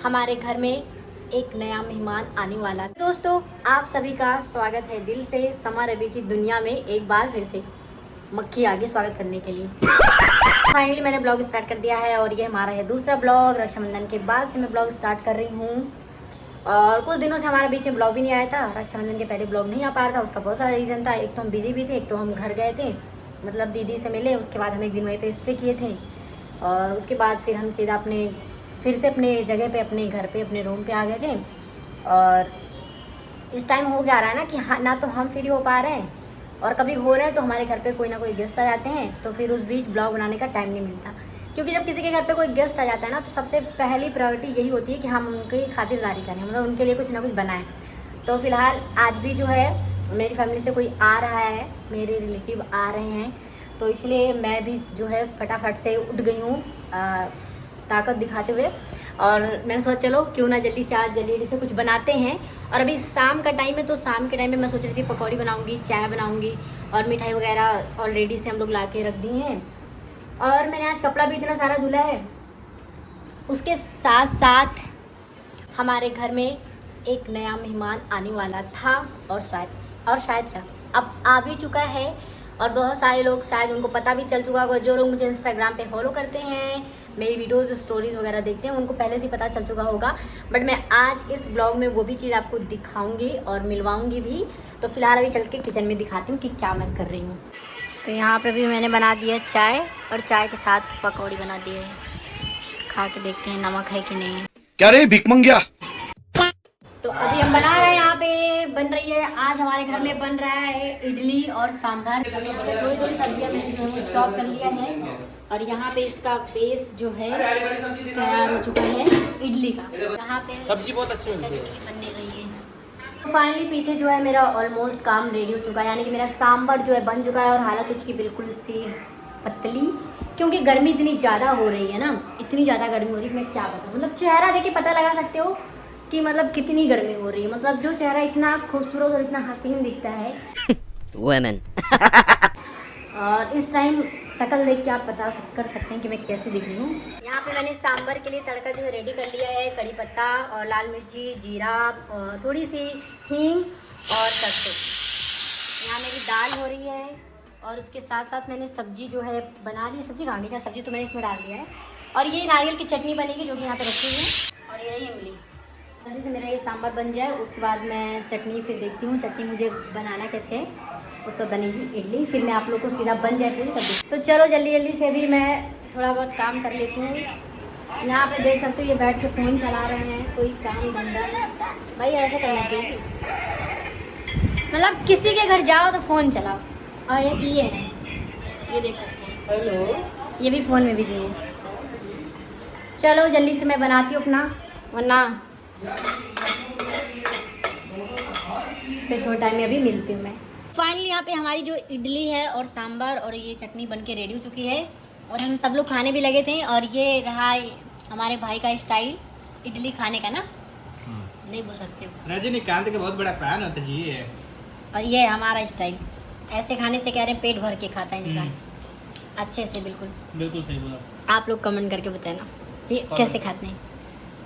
हमारे घर में एक नया मेहमान आने वाला है। दोस्तों, आप सभी का स्वागत है दिल से समा रवि की दुनिया में एक बार फिर से मक्खी आगे स्वागत करने के लिए। फाइनली मैंने ब्लॉग स्टार्ट कर दिया है और ये हमारा है दूसरा ब्लॉग। रक्षाबंधन के बाद से मैं ब्लॉग स्टार्ट कर रही हूँ और कुछ दिनों से हमारे बीच में ब्लॉग भी नहीं आया था। रक्षाबंधन के पहले ब्लॉग नहीं आ पा रहा था, उसका बहुत सारा रीज़न था। एक तो हम बिजी भी थे, एक तो हम घर गए थे, मतलब दीदी से मिले, उसके बाद हम एक दिन वहीं पे स्टे किए थे और उसके बाद फिर हम सीधा फिर से अपने जगह पे, अपने घर पे, अपने रूम पे आ गए थे। और इस टाइम हो क्या रहा है ना कि हाँ, ना तो हम फ्री हो पा रहे हैं और कभी हो रहे हैं तो हमारे घर पे कोई ना कोई गेस्ट आ जाते हैं, तो फिर उस बीच ब्लॉग बनाने का टाइम नहीं मिलता। क्योंकि जब किसी के घर पे कोई गेस्ट आ जाता है ना, तो सबसे पहली प्रायोरिटी यही होती है कि हम उनकी खातिरदारी करें, मतलब उनके लिए कुछ ना कुछ बनाएं। तो फिलहाल आज भी जो है मेरी फैमिली से कोई आ रहा है, मेरे रिलेटिव आ रहे हैं, तो इसलिए मैं भी जो है फटाफट से उठ गई हूँ ताकत दिखाते हुए। और मैंने सोचा चलो क्यों ना जल्दी से आज जल्दी से कुछ बनाते हैं। और अभी शाम का टाइम है, तो शाम के टाइम में मैं सोच रही थी पकौड़ी बनाऊंगी, चाय बनाऊंगी और मिठाई वगैरह ऑलरेडी से हम लोग ला के रख दी हैं। और मैंने आज कपड़ा भी इतना सारा धुला है। उसके साथ साथ हमारे घर में एक नया मेहमान आने वाला था और शायद क्या अब आ भी चुका है। और बहुत सारे लोग शायद उनको पता भी चल चुका होगा। जो लोग मुझे इंस्टाग्राम पे फॉलो करते हैं, मेरी वीडियोस स्टोरीज वगैरह देखते हैं, उनको पहले से पता चल चुका होगा। बट मैं आज इस ब्लॉग में वो भी चीज़ आपको दिखाऊंगी और मिलवाऊंगी भी। तो फिलहाल अभी चल के किचन में दिखाती हूँ कि क्या मैं कर रही हूँ। तो यहाँ पे भी मैंने बना दिया चाय और चाय के साथ पकौड़ी बना दी है। खा के देखते हैं नमक है कि नहीं। क्या रे भिकमंगिया। तो अभी हम बना रहे हैं, यहाँ पे बन रही है, आज हमारे घर में बन रहा है इडली और सांभर। थोड़ी थोड़ी सब्जियाँ मैंने चॉप कर लिया है और यहाँ पे इसका बेस जो है तैयार हो चुका है इडली का। यहाँ पे सब्जी बहुत अच्छी चटनी बनने रही है। तो फाइनली पीछे जो है मेरा ऑलमोस्ट काम रेडी हो चुका है, यानी कि मेरा सांभर जो है बन चुका है। और हालत इसकी बिल्कुल सी पतली, क्योंकि गर्मी इतनी ज़्यादा हो रही है ना, इतनी ज़्यादा गर्मी हो रही है। मैं क्या बताऊँ, मतलब चेहरा देख के पता लगा सकते हो कि मतलब कितनी गर्मी हो रही है। मतलब जो चेहरा इतना खूबसूरत और इतना हसीन दिखता है वुमेन और इस टाइम शक्ल देख के आप पता कर सकते हैं कि मैं कैसे दिख रही हूँ। यहाँ पे मैंने सांभर के लिए तड़का जो है रेडी कर लिया है। कड़ी पत्ता और लाल मिर्ची, जीरा और थोड़ी सी हींग और सरसों। यहाँ मेरी दाल हो रही है और उसके साथ साथ मैंने सब्जी जो है बना ली। सब्जी कहाँ गई? सब्जी तो मैंने इसमें डाल दिया है। और ये नारियल की चटनी बनेगी जो कि यहाँ पे रखी हुई है। और ये रही इमली। जल्दी से मेरा ये सांभर बन जाए, उसके बाद मैं चटनी फिर देखती हूँ चटनी मुझे बनाना कैसे है। उस पर बनेगी इडली, फिर मैं आप लोग को सीधा बन जाए फिर सब। तो चलो जल्दी जल्दी से अभी मैं थोड़ा बहुत काम कर लेती हूँ। यहाँ पे देख सकते हो ये बैठ के फ़ोन चला रहे हैं, कोई काम धंधा नहीं। भाई ऐसा करना चाहिए, मतलब किसी के घर जाओ तो फ़ोन चलाओ। और एक ये है, ये देख सकते हैं, हेलो, ये भी फ़ोन में बिजी है। चलो जल्दी से मैं बनाती हूँ अपना, वरना फिर थोड़ा टाइम में अभी मिलती हूँ मैं। फाइनली यहाँ पे हमारी जो इडली है और सांभर और ये चटनी बनके रेडी हो चुकी है और हम सब लोग खाने भी लगे थे। और ये रहा हमारे भाई का स्टाइल इडली खाने का ना, नहीं बोल सकते हो, रजनीकांत का बहुत बड़ा फैन होता जी है। और ये हमारा स्टाइल, ऐसे खाने से कह रहे हैं पेट भर के खाता है इंसान अच्छे से। बिल्कुल बिल्कुल सही बोला। आप लोग कमेंट करके बताना ये कैसे खाते हैं।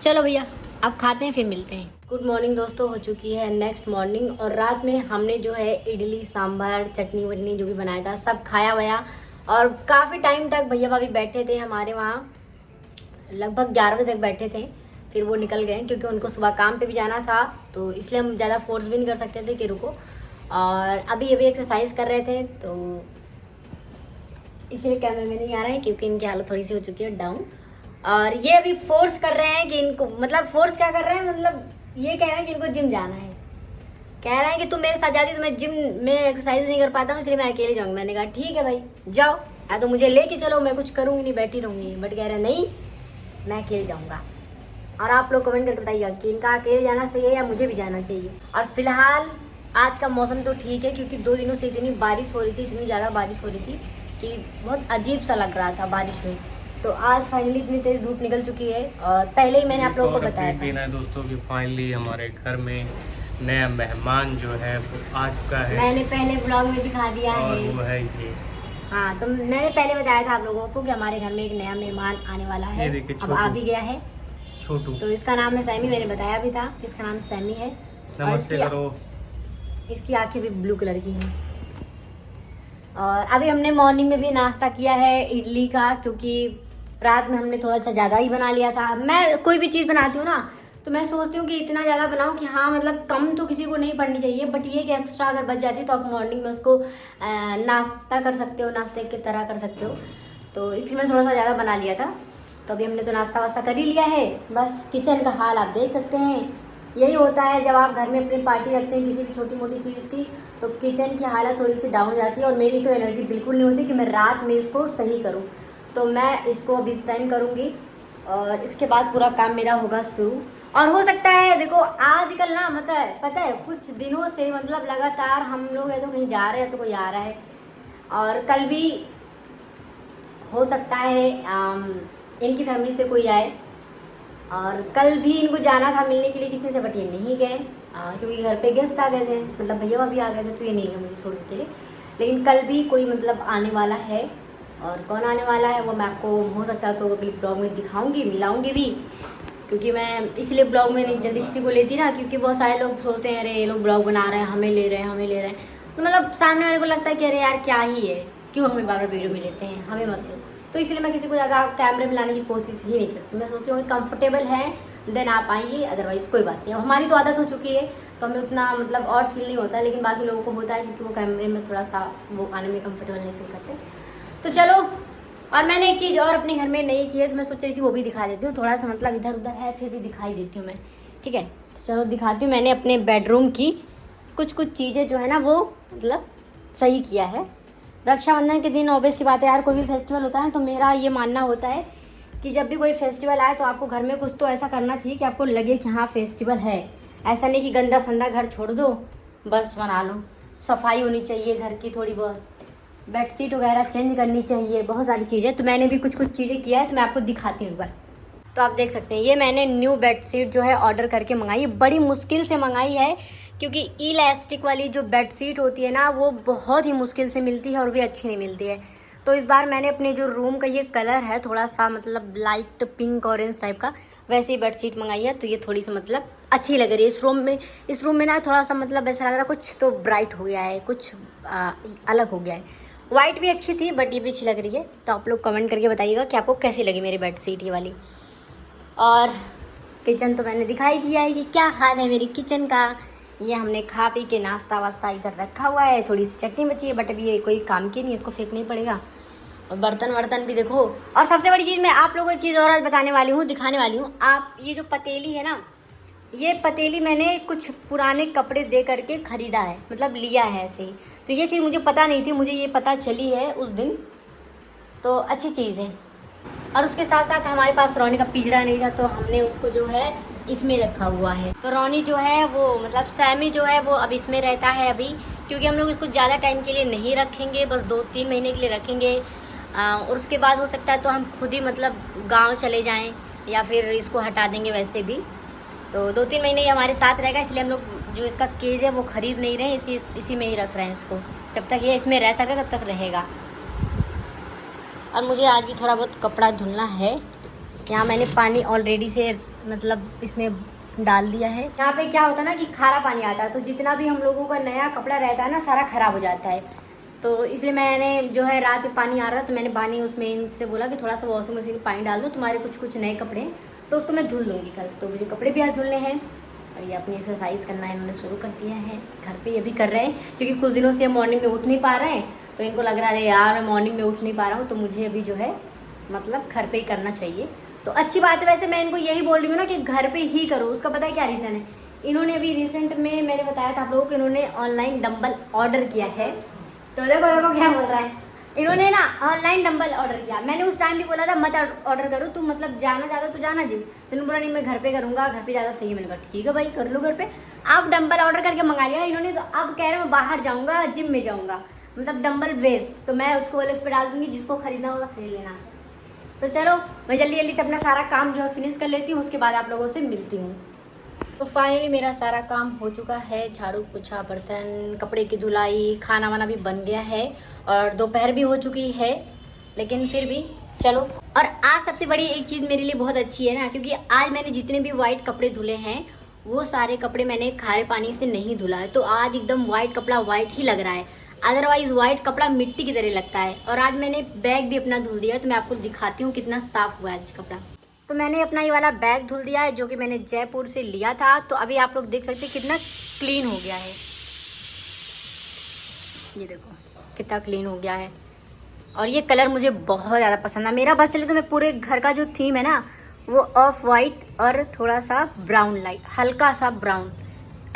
चलो भैया अब खाते हैं, फिर मिलते हैं। गुड मॉर्निंग दोस्तों, हो चुकी है नेक्स्ट मॉर्निंग और रात में हमने जो है इडली सांभर चटनी वटनी जो भी बनाया था सब खाया वाया। और काफ़ी टाइम तक भैया भाभी बैठे थे हमारे वहाँ, लगभग 11 बजे तक बैठे थे। फिर वो निकल गए क्योंकि उनको सुबह काम पे भी जाना था, तो इसलिए हम ज़्यादा फोर्स भी नहीं कर सकते थे कि रुको। और अभी एक्सरसाइज कर रहे थे, तो इसलिए कैमरे में नहीं आ रहा है क्योंकि इनकी हालत थोड़ी सी हो चुकी है डाउन। और ये अभी फोर्स कर रहे हैं कि इनको, मतलब फोर्स क्या कर रहे हैं, मतलब ये कह रहे हैं कि इनको जिम जाना है। कह रहे हैं कि तुम मेरे साथ जाती तो मैं जिम में एक्सरसाइज नहीं कर पाता हूँ, इसलिए मैं अकेले जाऊँगी। मैंने कहा ठीक है भाई जाओ, या तो मुझे लेके चलो, मैं कुछ करूँगी नहीं, बैठी रहूँगी। बट कह रहे हैं नहीं मैं अकेले जाऊँगा। और आप लोग कमेंट करके बताइएगा कि इनका अकेले जाना सही है या मुझे भी जाना चाहिए। और फिलहाल आज का मौसम तो ठीक है क्योंकि 2 दिनों से इतनी बारिश हो रही थी, इतनी ज़्यादा बारिश हो रही थी कि बहुत अजीब सा लग रहा था बारिश में। तो आज फाइनली इतनी तेज़ धूप निकल चुकी है और पहले ही मैंने आप लोगों को बताया था दोस्तों कि फाइनली हमारे घर में नया मेहमान जो है वो आ चुका है। मैंने पहले ब्लॉग में दिखा दिया और है। वो है ये। हाँ, तो मैंने पहले बताया था आप लोगों को कि हमारे घर में एक नया मेहमान आने वाला है। ये देखिए अब आ भी गया है। छोटू। तो इसका नाम है सैमी, मैंने बताया भी था कि इसका नाम सैमी है। नमस्ते करो। इसकी आंखें भी ब्लू कलर की हैं। और अभी हमने मॉर्निंग में भी नाश्ता किया है इडली का, क्योंकि रात में हमने थोड़ा सा ज़्यादा ही बना लिया था। मैं कोई भी चीज़ बनाती हूँ ना तो मैं सोचती हूँ कि इतना ज़्यादा बनाऊँ कि हाँ मतलब कम तो किसी को नहीं पड़नी चाहिए, बट ये कि एक्स्ट्रा अगर बच जाती है तो आप मॉर्निंग में उसको नाश्ता कर सकते हो, नाश्ते की तरह कर सकते हो। तो इसलिए मैंने थोड़ा सा ज़्यादा बना लिया था। तो अभी हमने तो नाश्ता वास्ता कर ही लिया है। बस किचन का हाल आप देख सकते हैं। यही होता है जब आप घर में अपनी पार्टी रखते हैं किसी भी छोटी मोटी चीज़ की, तो किचन की हालत थोड़ी सी डाउन हो जाती है। और मेरी तो एनर्जी बिल्कुल नहीं होती कि मैं रात में इसको सही करूं। तो मैं इसको अभी इस टाइम करूंगी और इसके बाद पूरा काम मेरा होगा शुरू। और हो सकता है देखो आजकल ना मतलब पता है कुछ दिनों से मतलब लगातार हम लोग है तो कहीं जा रहे हैं तो कोई आ रहा है, और कल भी हो सकता है इनकी फैमिली से कोई आए। और कल भी इनको जाना था मिलने के लिए किसी से, बट ये नहीं गए क्योंकि घर पे गेस्ट आ गए थे, मतलब भैया भाभी आ गए थे, तो ये नहीं गए मुझे छोड़ने के लिए। लेकिन कल भी कोई मतलब आने वाला है, और कौन आने वाला है वो मैं आपको हो सकता है तो अगले ब्लॉग में दिखाऊंगी, मिलाऊंगी भी। क्योंकि मैं इसलिए ब्लॉग में नहीं जल्दी किसी को लेती ना, क्योंकि बहुत सारे लोग सोचते हैं अरे ये लोग ब्लॉग बना रहे हैं, हमें ले रहे हैं, हमें ले रहे हैं। तो मतलब सामने वाले को लगता है कि अरे यार क्या ही है, क्यों हमें बार बार वीडियो में लेते हैं, हमें मतलब। तो इसलिए मैं किसी को ज़्यादा कैमरे में लाने की कोशिश ही नहीं करती। मैं सोचती हूँ कि कंफर्टेबल है देन आप आइए, अदरवाइज़ कोई बात नहीं। हमारी तो आदत हो चुकी है तो हमें उतना मतलब ऑड फील नहीं होता, लेकिन बाकी लोगों को होता है क्योंकि वो कैमरे में थोड़ा सा वो आने में कंफर्टेबल नहीं फील करते। तो चलो, और मैंने एक चीज़ और अपने घर में नहीं की है तो मैं सोच रही थी वो भी दिखा देती हूँ। थोड़ा सा मतलब इधर उधर है फिर भी दिखाई देती हूँ मैं, ठीक है। तो चलो दिखाती हूँ। मैंने अपने बेडरूम की कुछ चीज़ें जो है ना वो मतलब सही किया है। रक्षाबंधन के दिन ऑब्वियस सी बात है यार, कोई भी फेस्टिवल होता है तो मेरा ये मानना होता है कि जब भी कोई फेस्टिवल आए तो आपको घर में कुछ तो ऐसा करना चाहिए कि आपको लगे कि हाँ फेस्टिवल है। ऐसा नहीं कि गंदा संदा घर छोड़ दो बस बना लो। सफाई होनी चाहिए घर की, थोड़ी बहुत बेडशीट वगैरह चेंज करनी चाहिए, बहुत सारी चीज़ें। तो मैंने भी कुछ चीज़ें किया है तो मैं आपको दिखाती हूँ एक बार। तो आप देख सकते हैं ये मैंने न्यू बेडशीट जो है ऑर्डर करके मंगाई है। बड़ी मुश्किल से मंगाई है क्योंकि इलास्टिक वाली जो बेडशीट होती है ना वो बहुत ही मुश्किल से मिलती है और भी अच्छी नहीं मिलती है। तो इस बार मैंने अपने जो रूम का ये कलर है थोड़ा सा मतलब लाइट पिंक ऑरेंज टाइप का, वैसे ही बेडशीट मंगाई है। तो ये थोड़ी सी मतलब अच्छी लग रही है इस रूम में ना थोड़ा सा मतलब ऐसा लग रहा है कुछ तो ब्राइट हो गया है, कुछ अलग हो गया है। वाइट भी अच्छी थी बट ये भी अच्छी लग रही है। तो आप लोग कमेंट करके बताइएगा कि आपको कैसी लगी मेरी बेडशीट ये वाली। और किचन तो मैंने दिखाई दिया है कि क्या हाल है मेरी किचन का। ये हमने खा पी के नाश्ता वास्ता इधर रखा हुआ है, थोड़ी सी चटनी बची है बट अभी ये कोई काम की नहीं है, इसको फेंकना ही पड़ेगा। और बर्तन वर्तन भी देखो। और सबसे बड़ी चीज़ मैं आप लोगों को एक चीज़ और आज बताने वाली हूँ, दिखाने वाली हूँ। आप ये जो पतीली है ना, ये पतीली मैंने कुछ पुराने कपड़े दे करके ख़रीदा है, मतलब लिया है ऐसे ही। तो ये चीज़ मुझे पता नहीं थी, मुझे ये पता चली है उस दिन, तो अच्छी चीज़ है। और उसके साथ साथ हमारे पास रोनी का पिंजरा नहीं था तो हमने उसको जो है इसमें रखा हुआ है। तो रोनी जो है वो मतलब सैमी जो है वो अब इसमें रहता है अभी, क्योंकि हम लोग इसको ज़्यादा टाइम के लिए नहीं रखेंगे, बस 2-3 महीने के लिए रखेंगे। और उसके बाद हो सकता है तो हम खुद ही मतलब गाँव चले जाएँ या फिर इसको हटा देंगे वैसे भी। तो 2-3 महीने ये हमारे साथ रहेगा, इसलिए हम लोग जो इसका केज है वो ख़रीद नहीं रहे हैं, इसी में ही रख रहे हैं इसको। जब तक ये इसमें रह सके तब तक रहेगा। और मुझे आज भी थोड़ा बहुत कपड़ा धुलना है। यहाँ मैंने पानी ऑलरेडी से मतलब इसमें डाल दिया है। यहाँ पे क्या होता है ना कि खारा पानी आता है तो जितना भी हम लोगों का नया कपड़ा रहता है ना सारा ख़राब हो जाता है। तो इसलिए मैंने जो है रात में पानी आ रहा तो मैंने पानी उसमें इनसे बोला कि थोड़ा सा वॉशिंग मशीन में पानी डाल दो, तुम्हारे कुछ नए कपड़े हैं तो उसको मैं धुल दूँगी कल। तो मुझे कपड़े भी आज धुलने हैं और ये अपनी एक्सरसाइज करना है इन्होंने शुरू कर दिया है। घर पे ये भी कर रहे हैं क्योंकि कुछ दिनों से मॉर्निंग में उठ नहीं पा रहे हैं, तो इनको लग रहा है यार मैं मॉर्निंग में उठ नहीं पा रहा हूँ तो मुझे अभी जो है मतलब घर पे ही करना चाहिए। तो अच्छी बात है। वैसे मैं इनको यही बोल रही हूँ ना कि घर पे ही करो। उसका पता है क्या रीज़न है, इन्होंने अभी रिसेंट में मैंने बताया था आप लोगों को इन्होंने ऑनलाइन डंबल ऑर्डर किया है। तो देखो क्या बोल रहा है, इन्होंने ना ऑनलाइन डंबल ऑर्डर किया। मैंने उस टाइम भी बोला था मत ऑर्डर करो, तुम मतलब जाना चाहते हो तो जाना जिम। तो इन्होंने बोला नहीं मैं घर पे करूँगा, घर पे ज़्यादा सही है। मैंने कहा ठीक है भाई कर लो घर पे। अब डंबल ऑर्डर करके मंगा लिया इन्होंने, तो अब कह रहे मैं बाहर जाऊँगा जिम में जाऊँगा, मतलब डंबल वेस्ट। तो मैं उसको OLX पे डाल दूँगी, जिसको खरीदना होगा खरीद लेना। तो चलो मैं जल्दी से अपना सारा काम जो है फिनिश कर लेती हूँ, उसके बाद आप लोगों से मिलती हूँ। तो फाइनली मेरा सारा काम हो चुका है, झाड़ू पोछा बर्तन कपड़े की धुलाई खाना वाना भी बन गया है और दोपहर भी हो चुकी है। लेकिन फिर भी चलो और आज सबसे बड़ी एक चीज़ मेरे लिए बहुत अच्छी है ना, क्योंकि आज मैंने जितने भी वाइट कपड़े धुले हैं वो सारे कपड़े मैंने खारे पानी से नहीं धुला है, तो आज एकदम वाइट कपड़ा वाइट ही लग रहा है। अदरवाइज वाइट कपड़ा मिट्टी की तरह लगता है। और आज मैंने बैग भी अपना धुल दिया, तो मैं आपको दिखाती हूँ कितना साफ हुआ है आज कपड़ा। तो मैंने अपना ये वाला बैग धुल दिया है जो कि मैंने जयपुर से लिया था। तो अभी आप लोग देख सकते हैं कितना क्लीन हो गया है। ये देखो कितना क्लीन हो गया है। और ये कलर मुझे बहुत ज़्यादा पसंद है। मेरा बस चले तो मैं पूरे घर का जो थीम है ना वो ऑफ वाइट और थोड़ा सा ब्राउन लाइट, हल्का सा ब्राउन,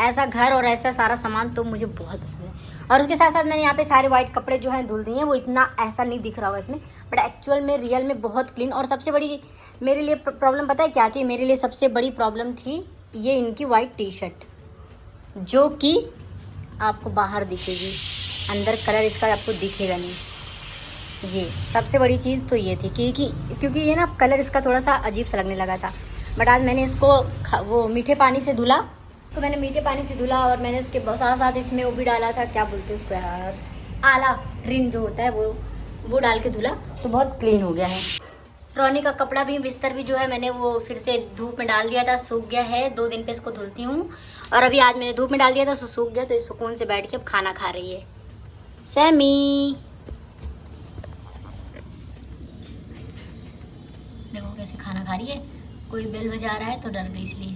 ऐसा घर और ऐसा सारा सामान तो मुझे बहुत पसंद है। और उसके साथ साथ मैंने यहाँ पे सारे वाइट कपड़े जो हैं धुल दिए हैं। वो इतना ऐसा नहीं दिख रहा होगा इसमें, बट एक्चुअल में रियल में बहुत क्लीन। और सबसे बड़ी मेरे लिए प्रॉब्लम पता है क्या थी? मेरे लिए सबसे बड़ी प्रॉब्लम थी ये इनकी वाइट टी शर्ट, जो कि आपको बाहर दिखेगी, अंदर कलर इसका आपको दिखेगा नहीं। ये सबसे बड़ी चीज़ तो ये थी क्योंकि ये ना कलर इसका थोड़ा सा अजीब सा लगने लगा था। बट आज मैंने इसको वो मीठे पानी से धुला, तो मैंने मीठे पानी से धुला और मैंने इसके साथ साथ इसमें वो भी डाला था, क्या बोलते हैं उसको यार, आला रिन जो होता है वो डाल के धुला, तो बहुत क्लीन हो गया है। रोनी का कपड़ा भी, बिस्तर भी जो है मैंने वो फिर से धूप में डाल दिया था, सूख गया है। 2 दिन पे इसको धुलती हूँ। और अभी आज मैंने धूप में डाल दिया था तो सूख गया, तो इस सुकून से बैठ के अब खाना खा रही है सैमी। देखो कैसे खाना खा रही है। कोई बेल बजा रहा है तो डर गई इसलिए।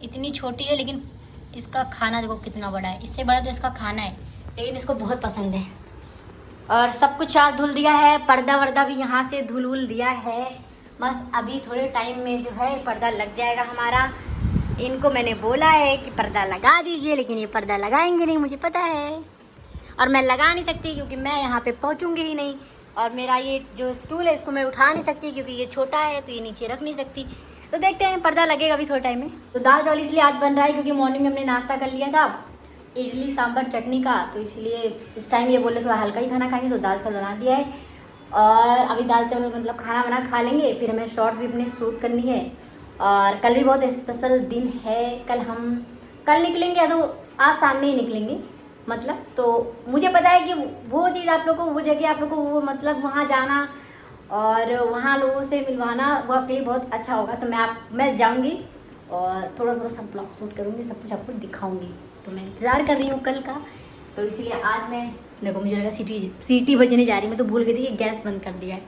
इतनी छोटी है लेकिन इसका खाना देखो कितना बड़ा है। इससे बड़ा तो इसका खाना है, लेकिन इसको बहुत पसंद है। और सब कुछ आज धुल दिया है, पर्दा वर्दा भी यहाँ से धुल दिया है। बस अभी थोड़े टाइम में जो है पर्दा लग जाएगा हमारा। इनको मैंने बोला है कि पर्दा लगा दीजिए, लेकिन ये पर्दा लगाएंगे नहीं, मुझे पता है। और मैं लगा नहीं सकती क्योंकि मैं यहाँ पे पहुँचूँगी ही नहीं। और मेरा ये जो स्टूल है इसको मैं उठा नहीं सकती क्योंकि ये छोटा है, तो ये नीचे रख नहीं सकती। तो देखते हैं, पर्दा लगेगा अभी थोड़े टाइम में। तो दाल चावल इसलिए आज बन रहा है क्योंकि मॉर्निंग में हमने नाश्ता कर लिया था इडली सांभर चटनी का, तो इसलिए इस टाइम ये बोले थोड़ा हल्का ही खाना खाएंगे, तो दाल चावल बना दिया है। और अभी दाल चावल मतलब खाना बना खा लेंगे, फिर हमें शॉर्ट भी अपने शूट करनी है। और कल भी बहुत स्पेशल दिन है। कल निकलेंगे या तो आज शाम में ही निकलेंगे मतलब। तो मुझे पता है कि वो चीज़ आप लोग को, वो जगह आप लोग को, वो मतलब वहाँ जाना और वहाँ लोगों से मिलवाना वो आपके लिए बहुत अच्छा होगा। तो मैं जाऊँगी और थोड़ा सब ब्लॉग शूट करूँगी, सब कुछ आपको दिखाऊँगी। तो मैं इंतज़ार कर रही हूँ कल का। तो इसलिए आज मैं देखो, मुझे लगा सीटी बजने जा रही, मैं तो भूल गई थी कि गैस बंद कर दिया है।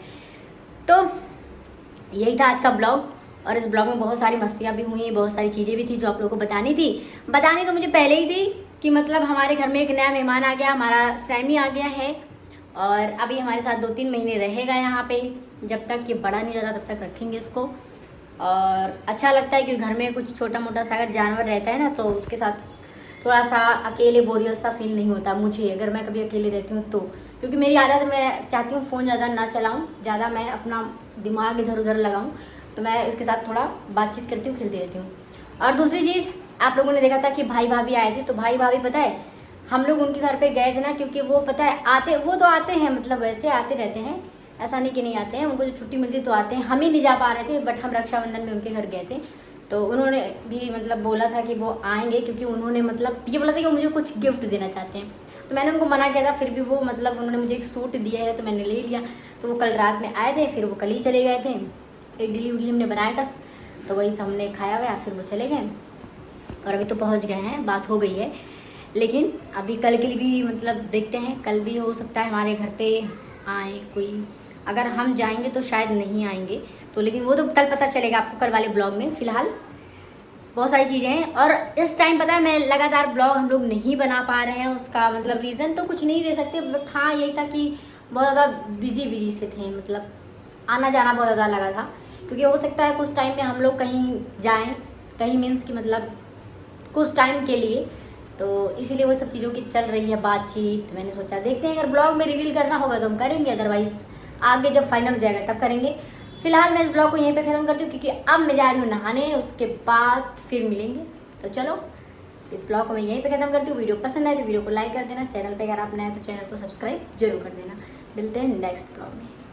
तो यही था आज का ब्लॉग। और इस ब्लॉग में बहुत सारी मस्तियाँ भी हुई, बहुत सारी चीज़ें भी थी जो आप लोगों को बतानी तो मुझे पहले ही थी कि मतलब हमारे घर में एक नया मेहमान आ गया, हमारा सैमी आ गया है। और अभी हमारे साथ 2-3 महीने रहेगा यहाँ पे। जब तक ये बड़ा नहीं जाता तब तक रखेंगे इसको। और अच्छा लगता है कि घर में कुछ छोटा मोटा सा अगर जानवर रहता है ना, तो उसके साथ थोड़ा सा अकेले बोरियत सा फील नहीं होता मुझे, अगर मैं कभी अकेले रहती हूँ तो। क्योंकि मेरी आदत, मैं चाहती हूँ फ़ोन ज़्यादा ना चलाऊँ, ज़्यादा मैं अपना दिमाग इधर उधर लगाऊँ। तो मैं इसके साथ थोड़ा बातचीत करती हूँ, खेलती रहती हूँ। और दूसरी चीज़, आप लोगों ने देखा था कि भाई भाभी आए थे, तो भाई भाभी पता है हम लोग उनके घर पे गए थे ना, क्योंकि वो पता है वो तो आते हैं, मतलब वैसे आते रहते हैं, ऐसा नहीं कि नहीं आते हैं, उनको जो छुट्टी मिलती तो आते हैं। हम ही नहीं जा पा रहे थे, बट हम रक्षाबंधन में उनके घर गए थे। तो उन्होंने भी मतलब बोला था कि वो आएंगे, क्योंकि उन्होंने मतलब ये बोला था कि मुझे कुछ गिफ्ट देना चाहते हैं। तो मैंने उनको मना किया था, फिर भी वो मतलब उन्होंने मुझे एक सूट दिया है तो मैंने ले लिया। तो वो कल रात में आए थे, फिर वो कल ही चले गए थे। इडली उडली हमने बनाया था तो वही सब हमने खाया हुआ, फिर वो चले गए। और अभी तो पहुंच गए हैं, बात हो गई है। लेकिन अभी कल के लिए भी मतलब देखते हैं, कल भी हो सकता है हमारे घर पे आए कोई। अगर हम जाएंगे तो शायद नहीं आएंगे, तो लेकिन वो तो कल पता चलेगा आपको कल वाले ब्लॉग में। फ़िलहाल बहुत सारी चीज़ें हैं। और इस टाइम पता है मैं लगातार ब्लॉग हम लोग नहीं बना पा रहे हैं, उसका मतलब रीज़न तो कुछ नहीं दे सकते, बट हाँ यही था कि बहुत ज़्यादा बिजी से थे, मतलब आना जाना बहुत ज़्यादा लगा था। क्योंकि हो सकता है कुछ टाइम में हम लोग कहीं जाएं, कहीं मीन्स कि मतलब कुछ टाइम के लिए, तो इसीलिए वो सब चीज़ों की चल रही है बातचीत। मैंने सोचा देखते हैं, अगर ब्लॉग में रिवील करना होगा तो हम करेंगे, अदरवाइज़ आगे जब फाइनल हो जाएगा तब करेंगे। फिलहाल मैं इस ब्लॉग को यहीं पे ख़त्म करती हूँ, क्योंकि अब मैं जा रही हूँ नहाने, उसके बाद फिर मिलेंगे। तो चलो इस ब्लॉग को मैं यहीं पे ख़त्म करती हूँ। वीडियो पसंद आए तो वीडियो को लाइक कर देना, चैनल पे अगर आप नए हैं तो चैनल को सब्सक्राइब जरूर कर देना। मिलते हैं नेक्स्ट ब्लॉग में।